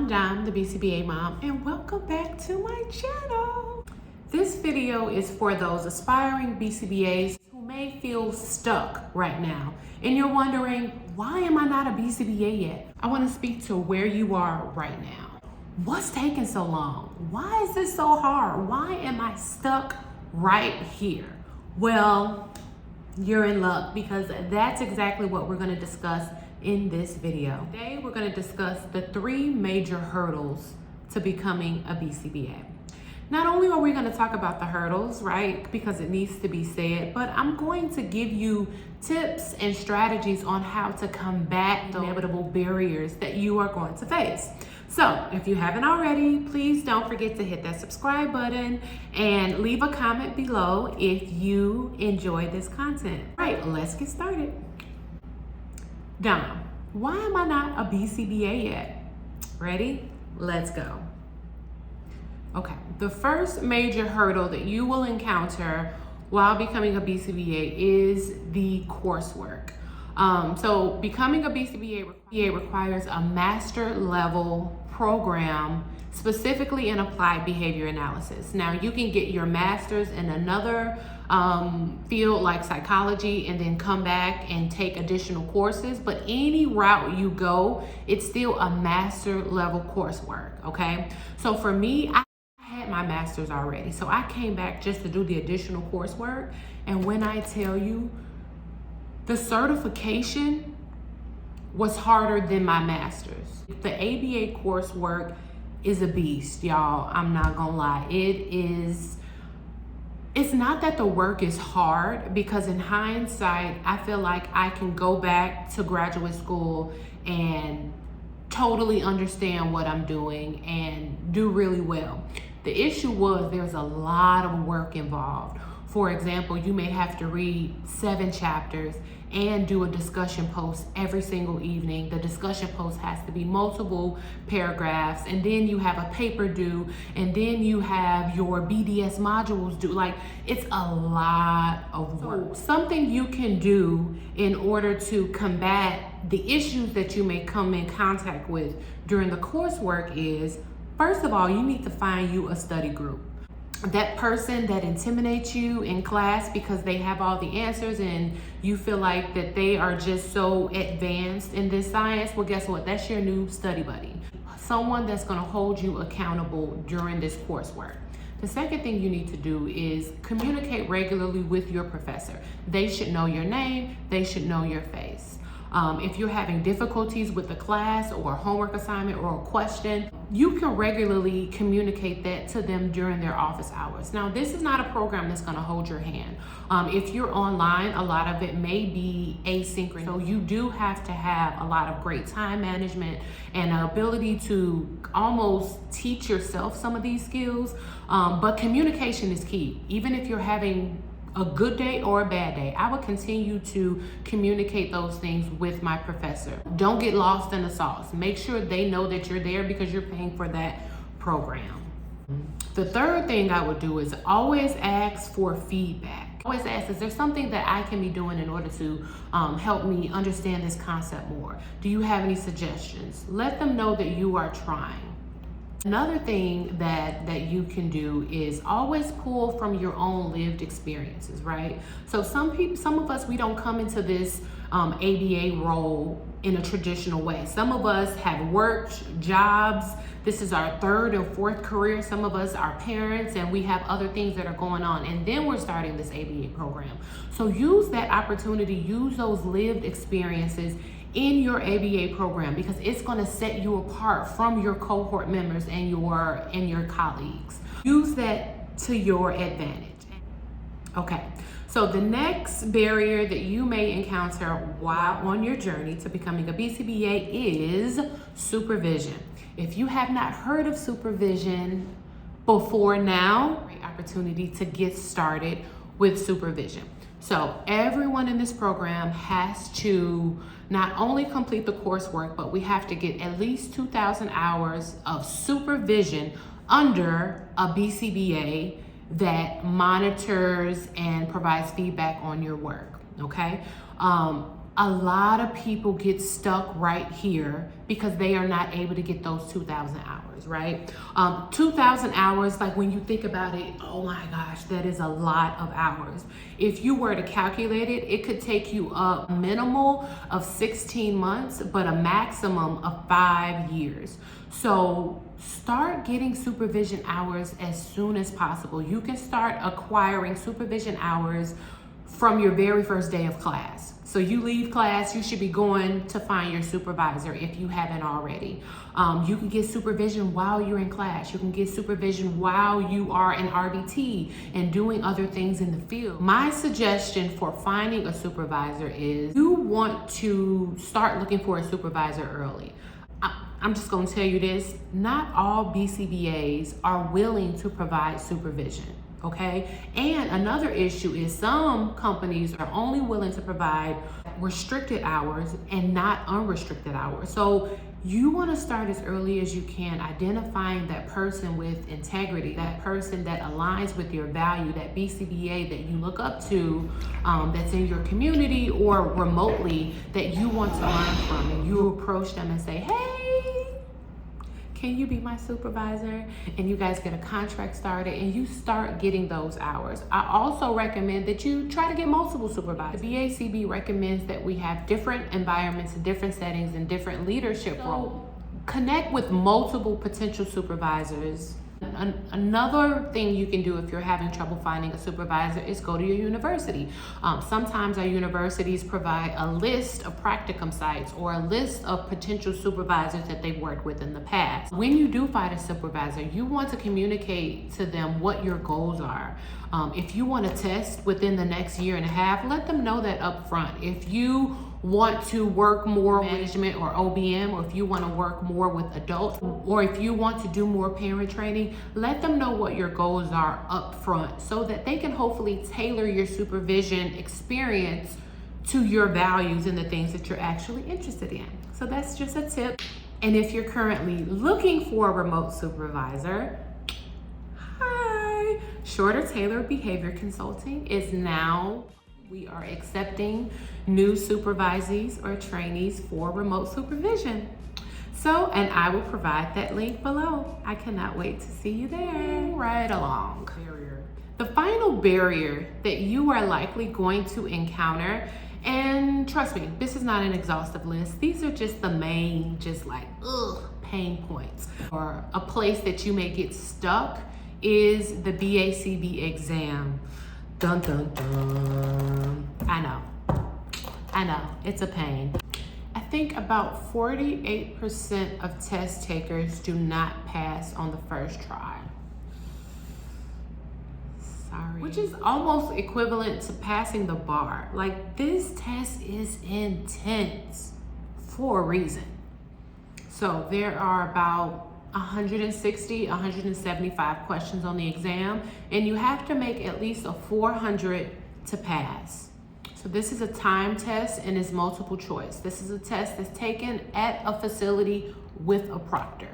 I'm Dom, the BCBA mom, and welcome back to my channel. This video is for those aspiring BCBAs who may feel stuck right now, and you're wondering, why am I not a BCBA yet? I want to speak to where you are right now. What's taking so long? Why is this so hard? Why am I stuck right here? Well, you're in luck, because that's exactly what we're going to discuss in this video. Today, we're going to discuss the 3 major hurdles to becoming a BCBA. Not only are we going to talk about the hurdles, right, because it needs to be said, but I'm going to give you tips and strategies on how to combat the inevitable barriers that you are going to face. So if you haven't already, please don't forget to hit that subscribe button and leave a comment below if you enjoy this content. All right, let's get started. Donna, why am I not a BCBA yet? Ready? Let's go. Okay, the first major hurdle that you will encounter while becoming a BCBA is the coursework. So becoming a BCBA requires a master level program specifically in applied behavior analysis. Now, you can get your master's in another field like psychology and then come back and take additional courses, but any route you go, it's still a master level coursework, okay? So for me, I had my master's already, so I came back just to do the additional coursework, and when I tell you, the certification was harder than my master's. The ABA coursework is a beast, y'all. I'm not gonna lie. It's not that the work is hard, because in hindsight, I feel like I can go back to graduate school and totally understand what I'm doing and do really well. The issue was there's a lot of work involved. For example, you may have to read 7 chapters and do a discussion post every single evening. The discussion post has to be multiple paragraphs, and then you have a paper due, and then you have your BDS modules due. Like, it's a lot of work. Something you can do in order to combat the issues that you may come in contact with during the coursework is, first of all, you need to find you a study group. That person that intimidates you in class because they have all the answers and you feel like that they are just so advanced in this science, well, guess what? That's your new study buddy. Someone that's going to hold you accountable during this coursework. The second thing you need to do is communicate regularly with your professor. They should know your name. They should know your face. If you're having difficulties with the class or a homework assignment or a question, you can regularly communicate that to them during their office hours. Now, this is not a program that's going to hold your hand. If you're online, a lot of it may be asynchronous. So you do have to have a lot of great time management and an ability to almost teach yourself some of these skills. But communication is key. Even if you're having a good day or a bad day, I would continue to communicate those things with my professor. Don't get lost in the sauce. Make sure they know that you're there because you're paying for that program. The third thing I would do is always ask for feedback. Always ask, is there something that I can be doing in order to help me understand this concept more? Do you have any suggestions? Let them know that you are trying. Another thing that you can do is always pull from your own lived experiences, right? So some of us, we don't come into this ABA role in a traditional way. Some of us have worked jobs. This is our 3rd or 4th career. Some of us are parents and we have other things that are going on. And then we're starting this ABA program. So use that opportunity, use those lived experiences in your ABA program, because it's going to set you apart from your cohort members and your colleagues. Use that to your advantage. Okay, so the next barrier that you may encounter while on your journey to becoming a BCBA is supervision. If you have not heard of supervision before now, great opportunity to get started with supervision. So everyone in this program has to not only complete the coursework, but we have to get at least 2,000 hours of supervision under a BCBA that monitors and provides feedback on your work, okay? A lot of people get stuck right here because they are not able to get those 2,000 hours, right? 2,000 hours, like when you think about it, oh my gosh, that is a lot of hours. If you were to calculate it, it could take you a minimal of 16 months, but a maximum of 5 years. So start getting supervision hours as soon as possible. You can start acquiring supervision hours from your very first day of class. So you leave class, you should be going to find your supervisor if you haven't already. You can get supervision while you're in class. You can get supervision while you are in RBT and doing other things in the field. My suggestion for finding a supervisor is you want to start looking for a supervisor early. I'm just gonna tell you this, not all BCBAs are willing to provide supervision. Okay, and another issue is some companies are only willing to provide restricted hours and not unrestricted hours. So you want to start as early as you can, identifying that person with integrity, that person that aligns with your value, that BCBA that you look up to, that's in your community or remotely that you want to learn from, and you approach them and say, hey, can you be my supervisor? And you guys get a contract started and you start getting those hours. I also recommend that you try to get multiple supervisors. The BACB recommends that we have different environments and different settings and different leadership roles. Connect with multiple potential supervisors. Another thing you can do if you're having trouble finding a supervisor is go to your university. Sometimes our universities provide a list of practicum sites or a list of potential supervisors that they've worked with in the past. When you do find a supervisor, you want to communicate to them what your goals are. If you want to test within the next year and a half, let them know that up front. If you want to work more management or OBM, or if you want to work more with adults, or if you want to do more parent training, let them know what your goals are up front so that they can hopefully tailor your supervision experience to your values and the things that you're actually interested in. So that's just a tip. And if you're currently looking for a remote supervisor, hi, Shorter Tailored Behavior Consulting is now, we are accepting new supervisees or trainees for remote supervision. So, and I will provide that link below. I cannot wait to see you there. Right along. The final barrier that you are likely going to encounter, and trust me, this is not an exhaustive list. These are just the main, pain points. Or a place that you may get stuck is the BACB exam. Dun, dun, dun. I know, it's a pain. I think about 48% of test takers do not pass on the first try. Sorry. Which is almost equivalent to passing the bar. Like, this test is intense for a reason. So there are about 160, 175 questions on the exam, and you have to make at least a 400 to pass. So this is a time test and it's multiple choice. This is a test that's taken at a facility with a proctor.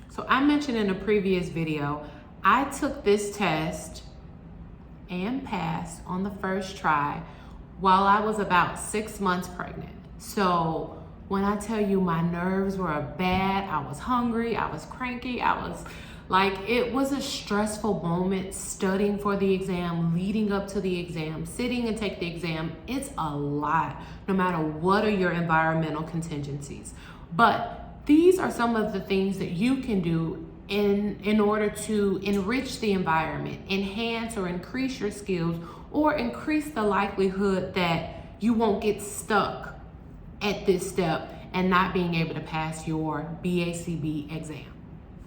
So I mentioned in a previous video, I took this test and passed on the first try while I was about 6 months pregnant. So when I tell you my nerves were bad, I was hungry, I was cranky, it was a stressful moment studying for the exam, leading up to the exam, sitting and take the exam. It's a lot, no matter what are your environmental contingencies. But these are some of the things that you can do in order to enrich the environment, enhance or increase your skills, or increase the likelihood that you won't get stuck at this step and not being able to pass your BACB exam.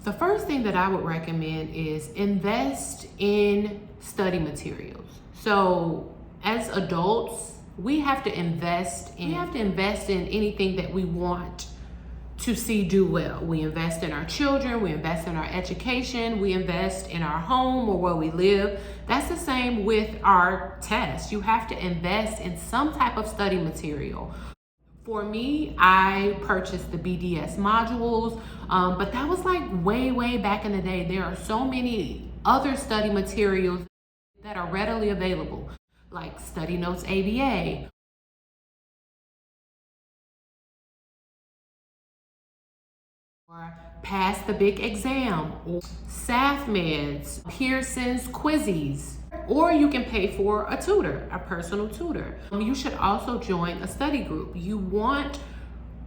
The first thing that I would recommend is invest in study materials. So as adults, we have to invest in anything that we want to see do well. We invest in our children, we invest in our education, we invest in our home or where we live. That's the same with our tests. You have to invest in some type of study material. For me, I purchased the BDS modules, but that was like way back in the day. There are so many other study materials that are readily available, like Study Notes ABA, or pass the big exam, or SAF meds, Pearson's quizzes, or you can pay for a tutor, a personal tutor. You should also join a study group. You want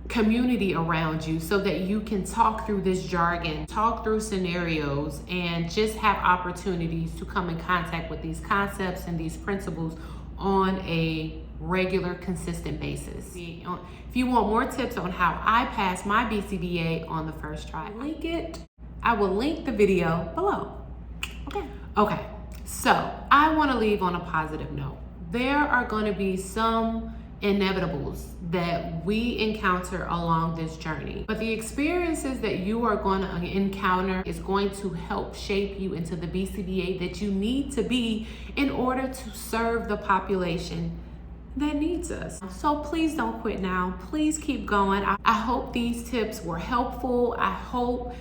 community around you so that you can talk through this jargon, talk through scenarios, and just have opportunities to come in contact with these concepts and these principles on a regular, consistent basis. If you want more tips on how I passed my BCBA on the first try, I will link the video below. Okay, so I want to leave on a positive note. There are going to be some inevitables that we encounter along this journey, but the experiences that you are going to encounter is going to help shape you into the BCBA that you need to be in order to serve the population that needs us. So please don't quit now. Please keep going. I hope these tips were helpful. I hope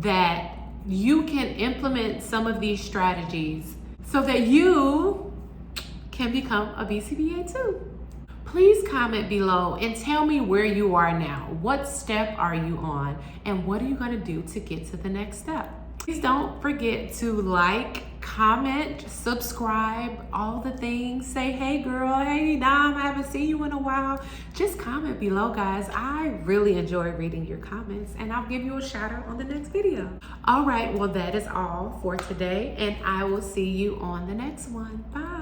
that you can implement some of these strategies so that you can become a BCBA too. Please comment below and tell me where you are now. What step are you on? And what are you gonna do to get to the next step? Please don't forget to like, comment, subscribe, all the things. Say, hey girl, hey Dom, I haven't seen you in a while. Just comment below, guys. I really enjoy reading your comments, and I'll give you a shout out on the next video. All right, well, that is all for today, and I will see you on the next one. Bye.